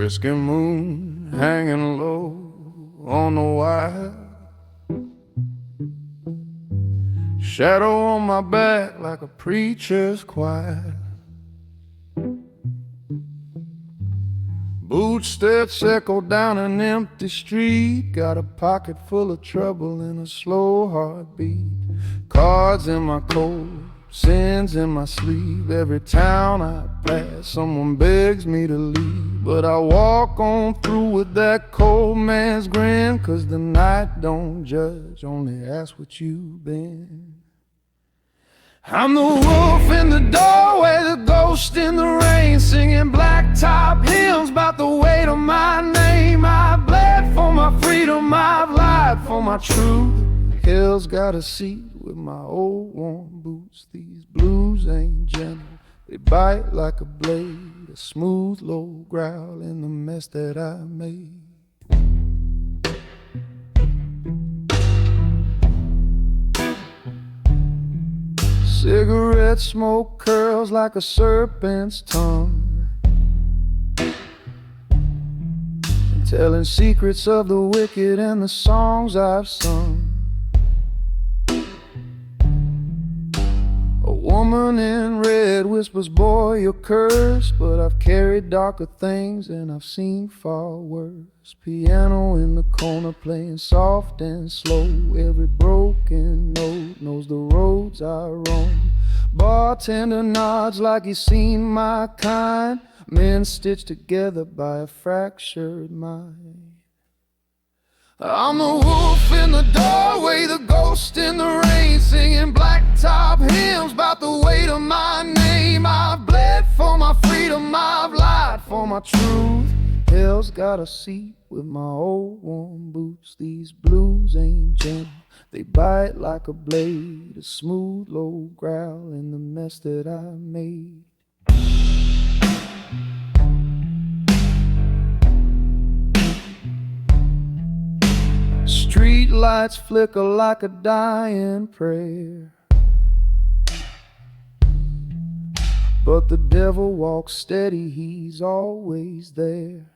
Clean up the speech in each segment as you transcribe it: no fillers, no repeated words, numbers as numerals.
Frisky moon hanging low on the wire, shadow on my back like a preacher's choir. Footsteps echo down an empty street, got a pocket full of trouble and a slow heartbeat. Cards in my coat, sins in my sleeve. Every town I pass, someone begs me to leave, but I walk on through with that cold man's grin, 'cause the night don't judge, only ask what you've been. I'm the wolf in the doorway, the ghost in the rain, singing blacktop hymns about the weight of my name. I bled for my freedom, I've lied for my truth. Hell's got a seat with my old worn boots. These blues ain't gentle, they bite like a blade, a smooth low growl in the mess that I made. Cigarette smoke curls like a serpent's tongue, telling secrets of the wicked and the songs I've sung. A woman in red whispers, boy, you're cursed, but I've carried darker things and I've seen far worse. Piano in the corner playing soft and slow, every broken note knows the roads I roam. Bartender nods like he's seen my kind, men stitched together by a fractured mind. I'm the wolf in the doorway, the ghost in the rain, singing blacktop hymns about the weight of my name. I've bled for my freedom, I've lied for my truth. Hell's got a seat with my old worn boots. These blues ain't gentle, they bite like a blade, a smooth low growl in the mess that I made. Street lights flicker like a dying prayer, but the devil walks steady, he's always there.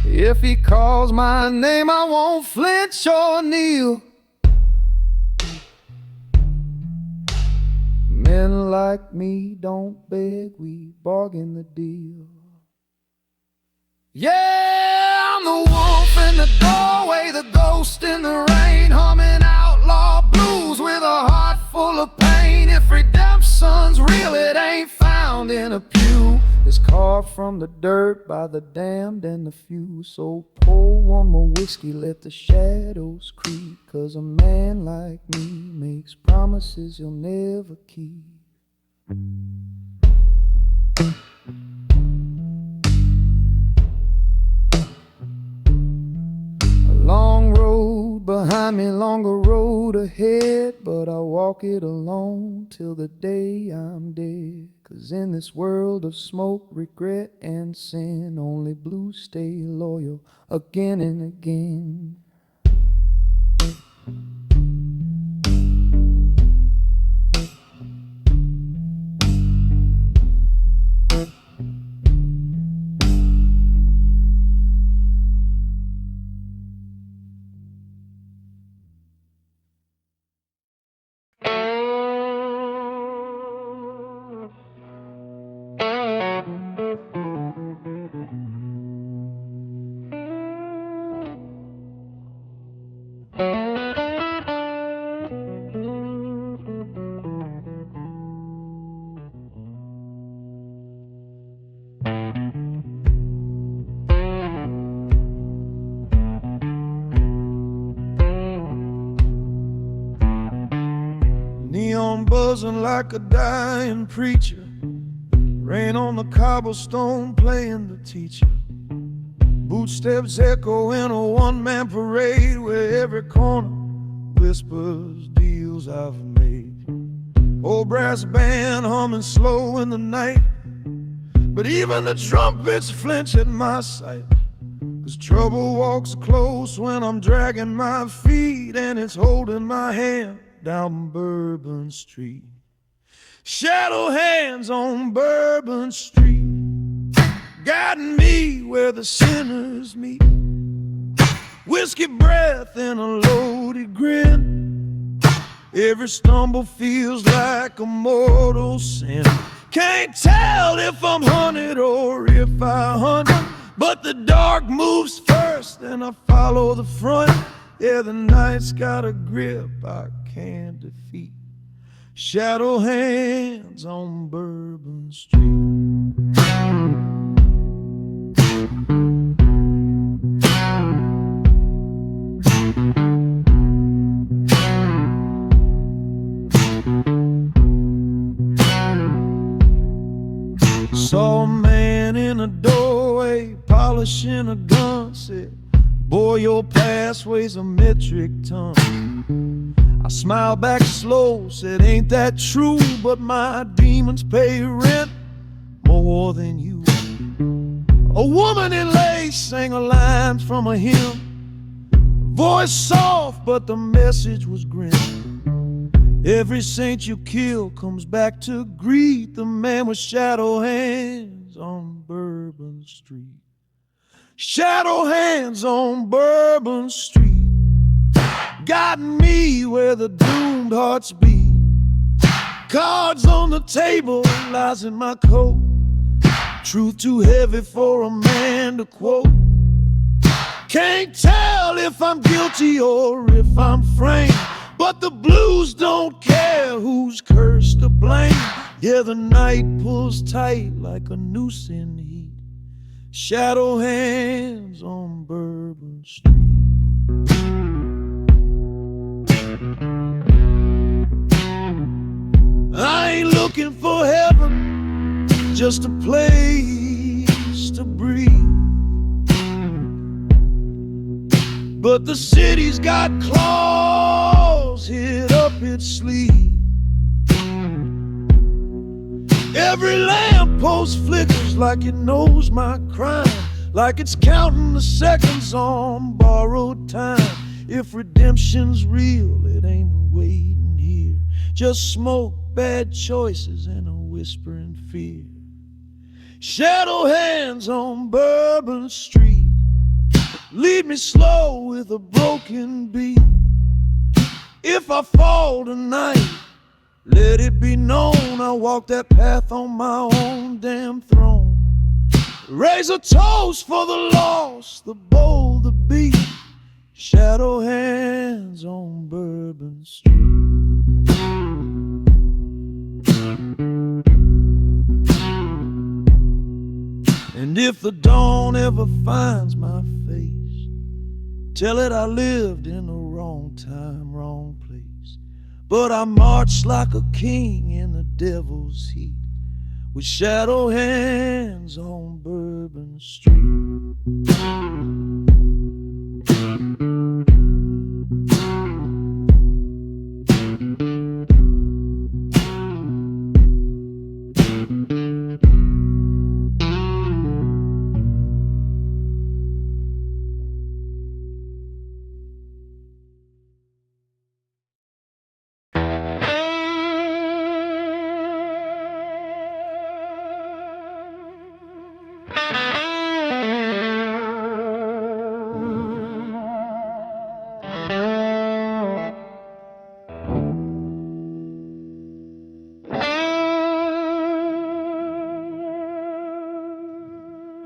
If he calls my name, I won't flinch or kneel. Men like me don't beg, we bargain the deal. Yeah, I'm the wolf in the doorway, the ghost in the rain, humming outlaw blues with a heart full of pain. If redemption's real, it ain't found in a pew. It's carved from the dirt by the damned and the few. So pour one more whiskey, let the shadows creep, 'cause a man like me makes promises he'll never keep. Long road behind me, longer road ahead, but I walk it alone till the day I'm dead. 'Cause in this world of smoke, regret and sin, only blues stay loyal again and again. Neon buzzing like a dying preacher, rain on the cobblestone playing the teacher. Footsteps echo in a one-man parade, where every corner whispers deals I've made. Old brass band humming slow in the night, but even the trumpets flinch at my sight. 'Cause trouble walks close when I'm dragging my feet, and it's holding my hand down Bourbon Street. Shadow hands on Bourbon Street. guiding me where the sinners meet. Whiskey breath and a loaded grin. Every stumble feels like a mortal sin. Can't tell if I'm hunted or if I hunt, but the dark moves first and I follow the front. Yeah, the night's got a grip I can't defeat. Shadow hands on Bourbon Street. Saw a man in a doorway polishing a gun. Said, boy, your past weighs a metric ton. I smiled back slow, said, ain't that true? But my demons pay rent more than you. A woman in lace sang a line from a hymn. Voice soft, but the message was grim. Every saint you kill comes back to greet the man with shadow hands on Bourbon Street. Shadow hands on Bourbon Street, guiding me where the doomed hearts beat. Cards on the table, lies in my coat. Truth too heavy for a man to quote. Can't tell if I'm guilty or if I'm framed, but the blues don't care who's cursed to blame. Yeah, the night pulls tight like a noose in heat. Shadow hands on Bourbon Street. I ain't looking for heaven, just a place to breathe. But the city's got claws hid up its sleeve. Every lamppost flickers like it knows my crime, like it's counting the seconds on borrowed time. If redemption's real, it ain't waiting here. Just smoke, bad choices, and a whispering fear. Shadow hands on Bourbon Street, lead me slow with a broken beat. If I fall tonight, let it be known I walk that path on my own damn throne. Raise a toast for the lost, the bold, the beat. Shadow hands on Bourbon Street. And if the dawn ever finds my face, tell it I lived in the wrong time, wrong place. But I marched like a king in the devil's heat, with shadow hands on Bourbon Street.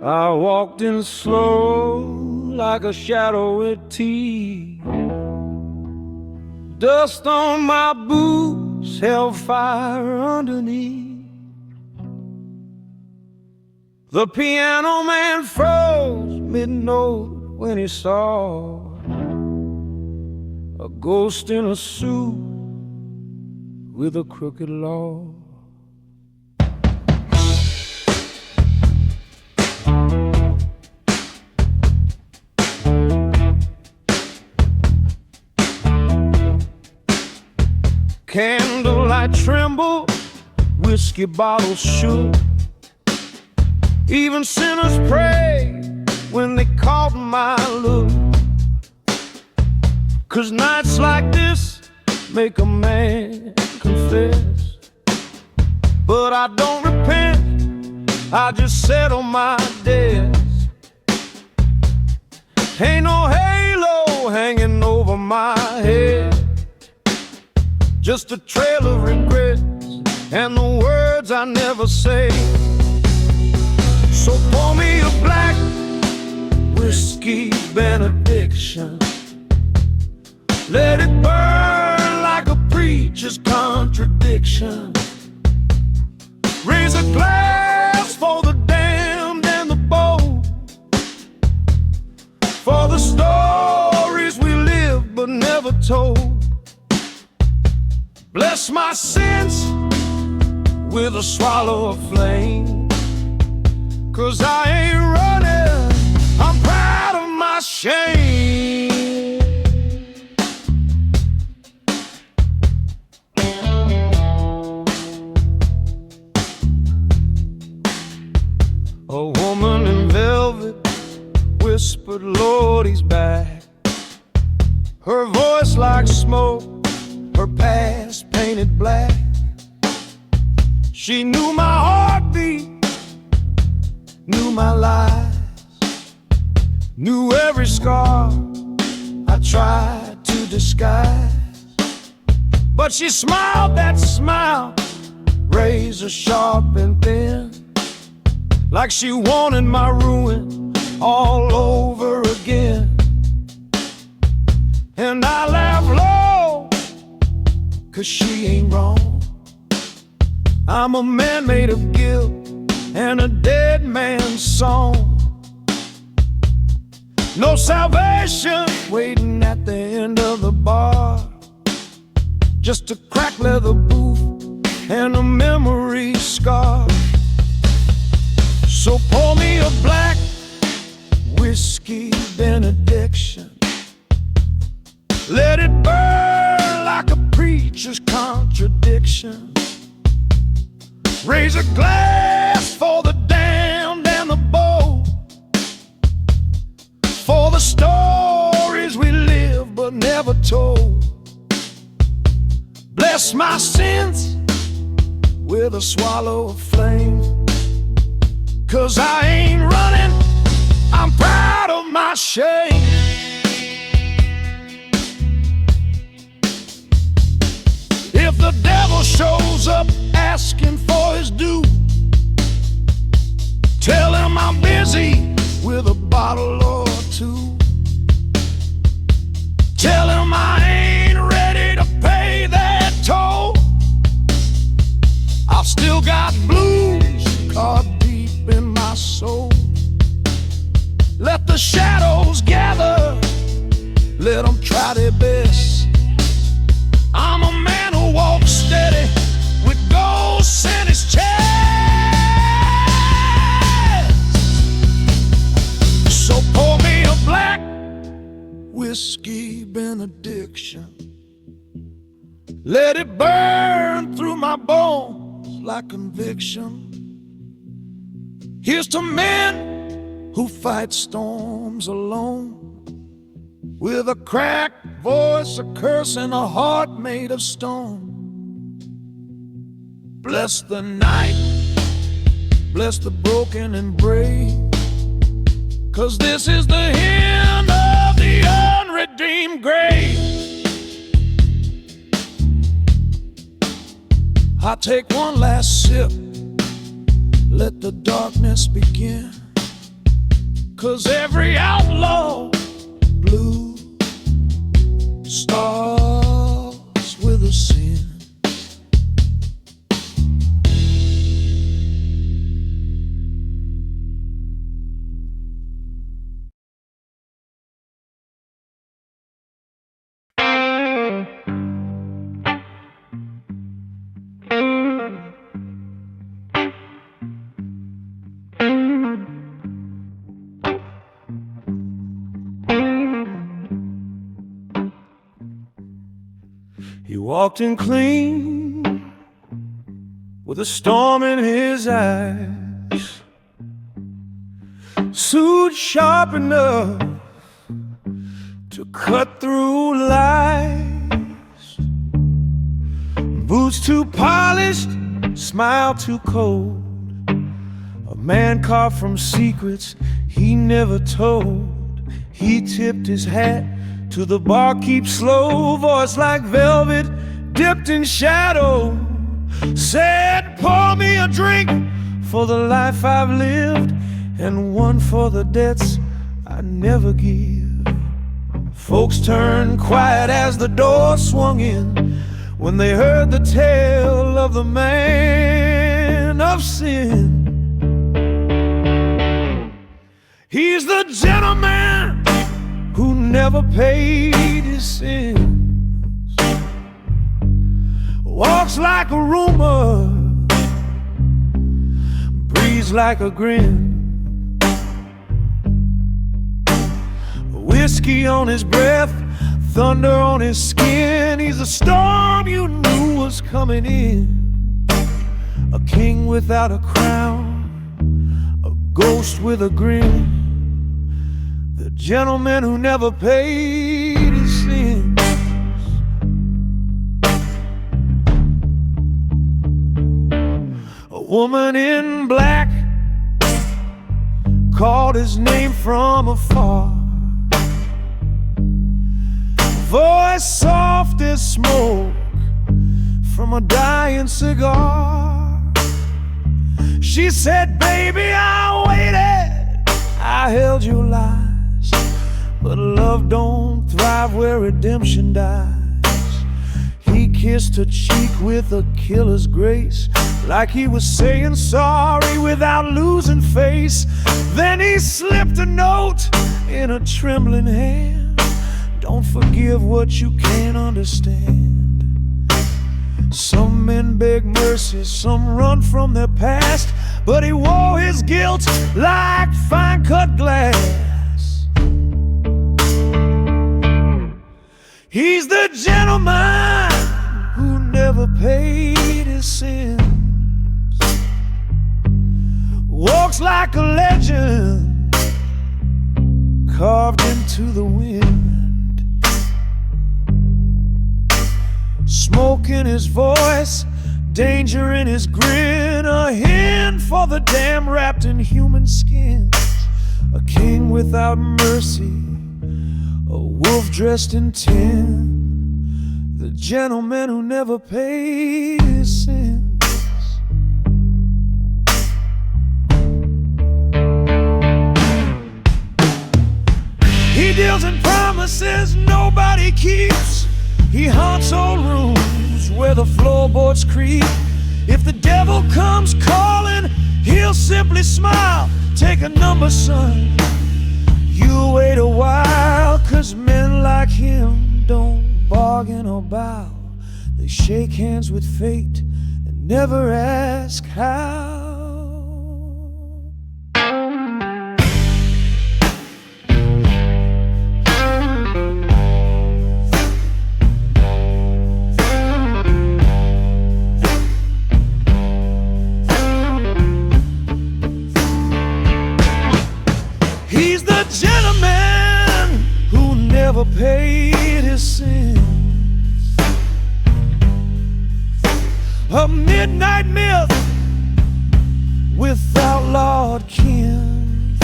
I walked in slow like a shadow with teeth. Dust on my boots, hellfire underneath. The piano man froze mid-note when he saw a ghost in a suit with a crooked law. Candlelight trembled, whiskey bottles shook. Even sinners prayed when they caught my look. 'Cause nights like this make a man confess. But I don't repent, I just settle my debts. Ain't no halo hanging over my head, just a trail of regrets and the words I never say. So pour me a black whiskey benediction. Let it burn like a preacher's contradiction. Raise a glass for the damned and the bold, for the stories we lived but never told. Bless my sins with a swallow of flame, 'cause I ain't running, I'm proud of my shame. A woman in velvet whispered, Lord, he's back. Her voice like smoke, her past painted black. She knew my heartbeat, knew my lies, knew every scar I tried to disguise. But she smiled that smile, razor sharp and thin, like she wanted my ruin all over again. And I laugh low, 'cause she ain't wrong. I'm a man made of guilt and a dead man's song. No salvation waiting at the end of the bar, just a cracked leather booth and a memory scar. So pour me a black whiskey benediction. Let it burn like a preacher's contradiction. Raise a glass for the damned and the bold, for the stories we lived but never told. Bless my sins with a swallow of flame, 'cause I ain't running, I'm proud of my shame. If the devil shows up asking for his due, tell him I'm busy with a bottle or two. Tell him I ain't ready to pay that toll. I've still got blues carved deep in my soul. Let the shadows gather, let them try their best. I'm a man who walks steady with ghosts in his chest. So pour me a black whiskey benediction. Let it burn through my bones like conviction. Here's to men who fight storms alone, with a cracked voice, a curse, and a heart made of stone. Bless the night, bless the broken and brave, 'cause this is the end of the unredeemed grave. I take one last sip, let the darkness begin, 'cause every outlaw blues starts with a sin. He walked in clean with a storm in his eyes, suit sharp enough to cut through lies, boots too polished, smile too cold, a man carved from secrets he never told. He tipped his hat to the barkeep, slow voice like velvet dipped in shadow. Said, pour me a drink for the life I've lived, and one for the debts I never give. Folks turned quiet as the door swung in when they heard the tale of the man of sin. He's the gentleman who never paid his sins, walks like a rumor, breathes like a grin. Whiskey on his breath, thunder on his skin. He's a storm you knew was coming in, a king without a crown, a ghost with a grin. The gentleman who never paid his sins. A woman in black called his name from afar, voice soft as smoke from a dying cigar. She said, baby, I waited, I held your lies, but love don't thrive where redemption dies. He kissed her cheek with a killer's grace, like he was saying sorry without losing face. Then he slipped a note in a trembling hand. Don't forgive what you can't understand. Some men beg mercy, some run from their past, but he wore his guilt like fine-cut glass. He's the gentleman who never paid his sins, walks like a legend carved into the wind. Smoke in his voice, danger in his grin, a hen for the damned wrapped in human skins, a king without mercy, a wolf dressed in tin, the gentleman who never paid his sins. He deals in promises nobody keeps. He haunts old rooms where the floorboards creak. If the devil comes calling, he'll simply smile. Take a number, son, you wait a while, 'cause men like him don't bargain or bow. They shake hands with fate and never ask how. He's the gentleman who never paid his sins, a midnight myth with outlawed kin,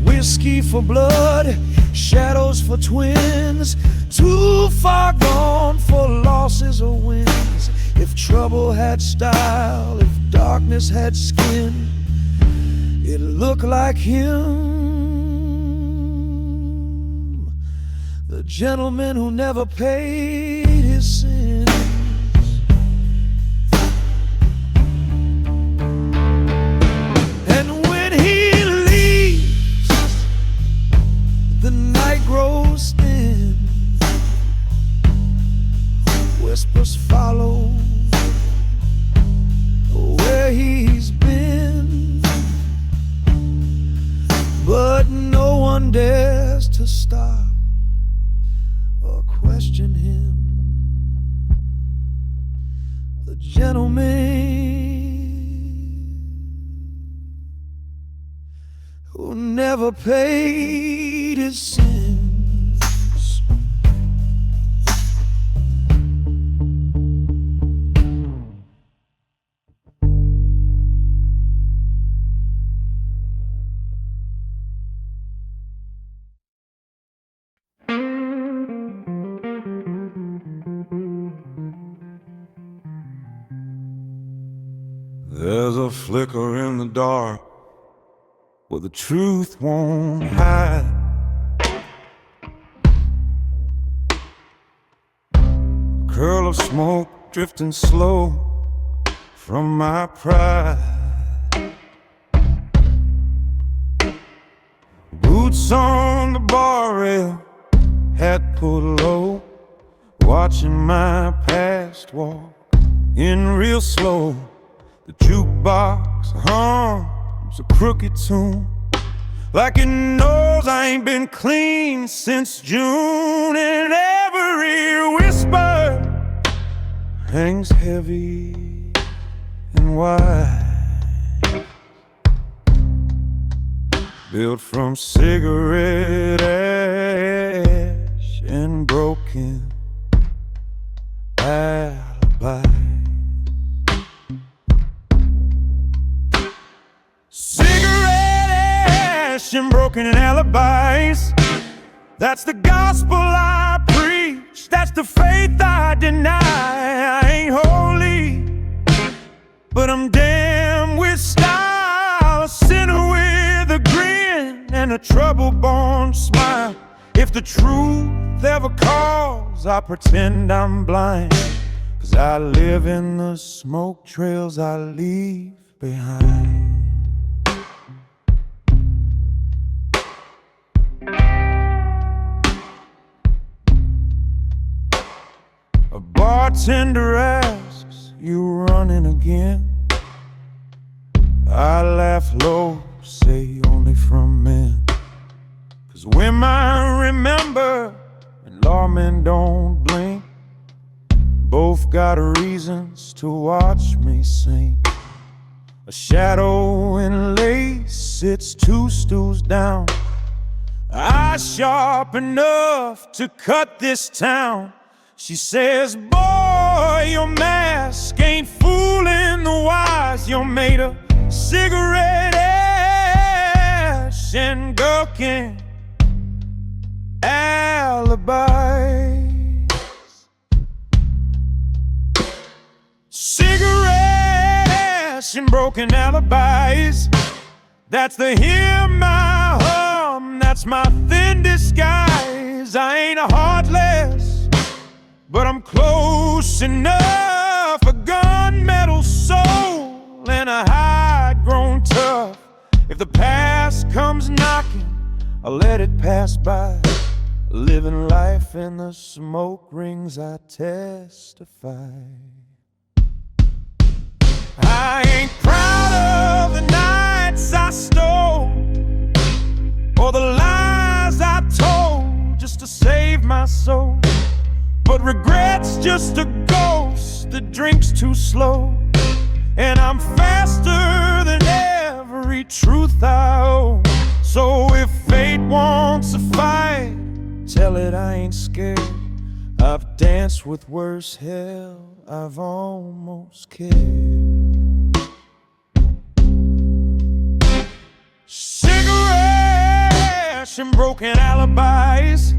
whiskey for blood, shadows for twins, too far gone for losses or wins. If trouble had style, if darkness had skin, it looked like him, the gentleman who never paid his sins. And when he leaves, the night grows thin, whispers follow where he's been, but no one dares to stop or question him, the gentleman who never paid his sins. Still a flicker in the dark where the truth won't hide. A curl of smoke drifting slow from my pride. Boots on the bar rail, hat pulled low, watching my past walk in real slow. The jukebox hums a crooked tune, like it knows I ain't been clean since June. And every whisper hangs heavy and wide, built from cigarette ash and broken alibis. Cigarette ash and broken alibis. That's the gospel I preach, that's the faith I deny. I ain't holy, but I'm damn with style. A sinner with a grin and a trouble-born smile. If the truth ever calls, I pretend I'm blind, 'cause I live in the smoke trails I leave behind. A bartender asks, "You running again?" I laugh low, say only from men. 'Cause women remember and lawmen don't blink. Both got reasons to watch me sink. A shadow in lace sits 2 stools down, eyes sharp enough to cut this town. She says, "Boy, your mask ain't fooling the wise. You're made of cigarette ash and gherkin alibis." Cigarette ash and broken alibis. That's the hymn I hum, that's my thin disguise. I ain't a heartless, but I'm close enough. A gunmetal soul and a hide grown tough. If the past comes knocking, I'll let it pass by. Living life in the smoke rings, I testify. I ain't proud of the nights I stole, or the lies I told just to save my soul. But regret's just a ghost that drinks too slow, and I'm faster than every truth I owe. So if fate wants a fight, tell it I ain't scared. I've danced with worse hell, I've almost cared. Cigarettes and broken alibis.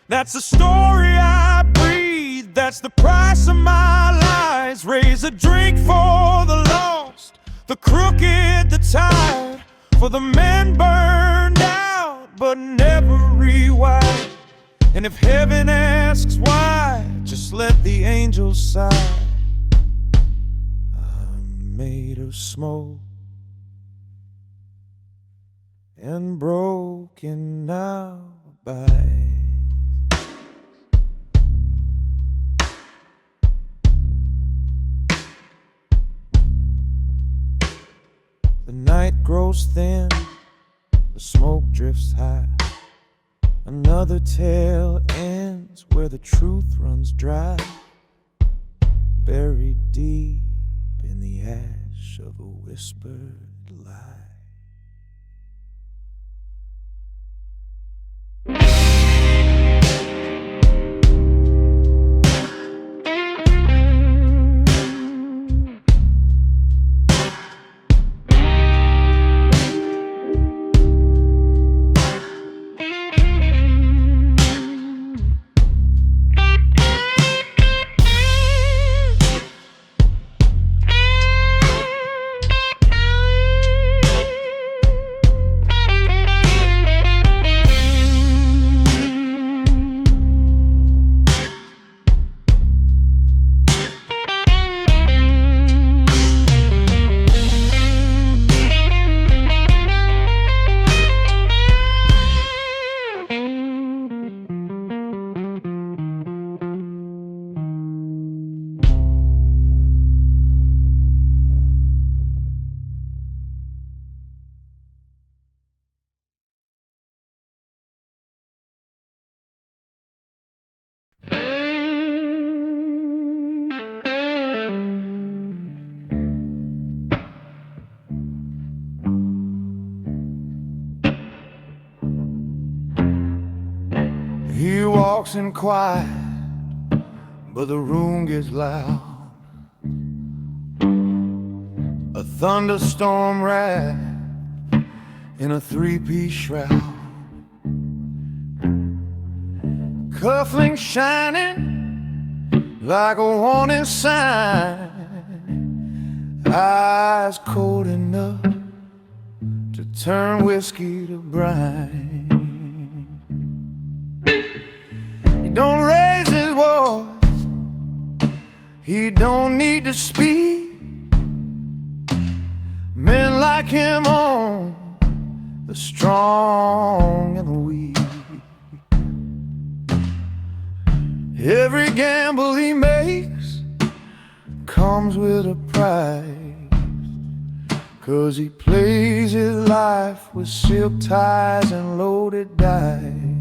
That's the story I breathe, that's the price of my lies. Raise a drink for the lost, the crooked, the tired, for the men burned out but never rewired. And if heaven asks why, just let the angels sigh. I'm made of smoke and broken now by. The night grows thin, the smoke drifts high. Another tale ends where the truth runs dry, buried deep in the ash of a whispered lie. walks in quiet, but the room gets loud. A thunderstorm wrapped in a three-piece shroud. Cufflinks shining like a warning sign. Eyes cold enough to turn whiskey to brine. He don't raise his voice, he don't need to speak. Men like him on the strong and the weak. Every gamble he makes comes with a price, 'cause he plays his life with silk ties and loaded dice.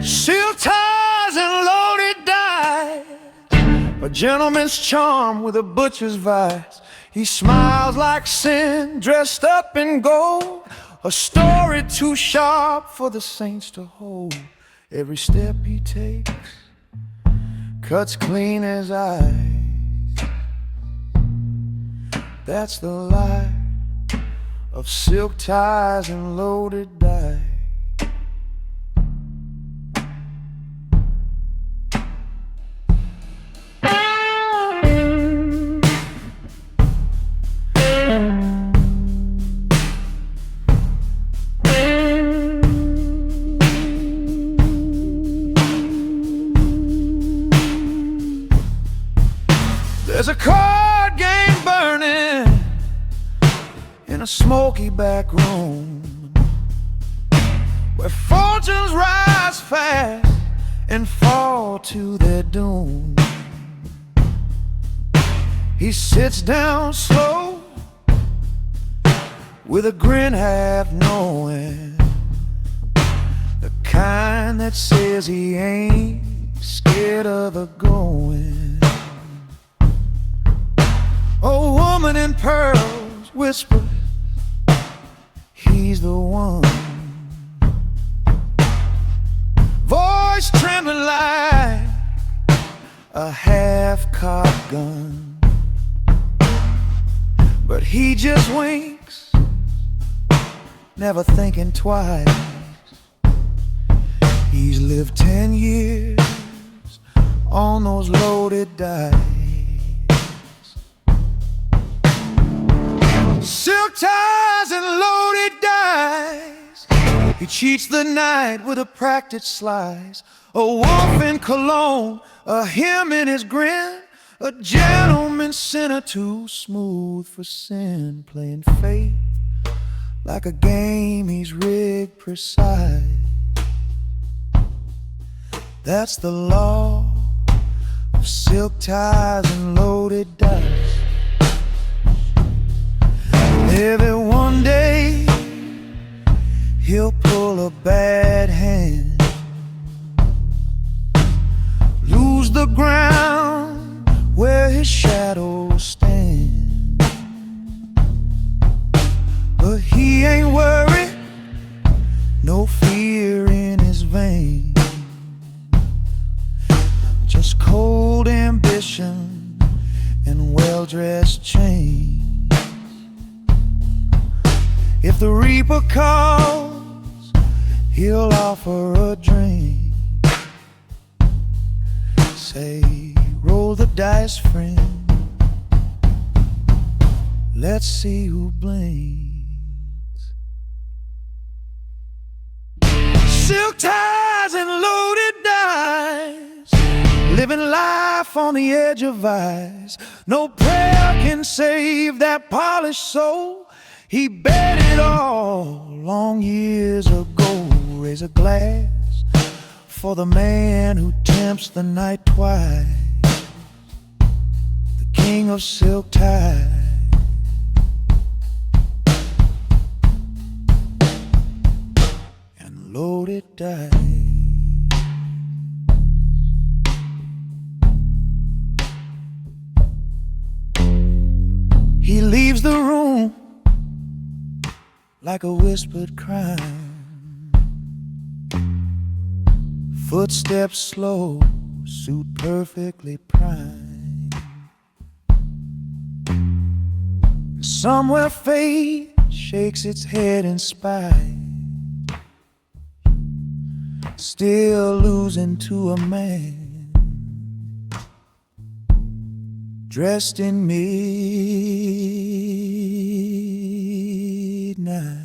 Silk ties and loaded dice, a gentleman's charm with a butcher's vice. He smiles like sin, dressed up in gold, a story too sharp for the saints to hold. Every step he takes cuts clean as ice. That's the life of silk ties and loaded dice. There's a card game burning in a smoky back room, where fortunes rise fast and fall to their doom. He sits down slow with a grin half knowing, the kind that says he ain't scared of a going. A woman in pearls whispers, he's the one. Voice trembling like a half-cocked gun, but he just winks, never thinking twice. He's lived 10 years on those loaded dice. Silk ties and loaded dice. He cheats the night with a practiced slice. A wolf in cologne, a him in his grin, a gentleman sinner too smooth for sin, playing fate like a game he's rigged precise. That's the law of silk ties and loaded dice. Maybe one day he'll pull a bad hand, lose the ground where his shadows stand. But he ain't worried, no fear in his veins, just cold ambition and well-dressed chains. If the reaper calls, he'll offer a drink. Say, roll the dice, friend, let's see who blinks. Silk ties and loaded dice, living life on the edge of ice. No prayer can save that polished soul. He bet it all long years ago. Raise a glass for the man who tempts the night twice, the king of silk ties and loaded dice. He leaves the room. like a whispered crime. Footsteps slow, suit perfectly primed. Somewhere fate shakes its head in spite, still losing to a man dressed in midnight.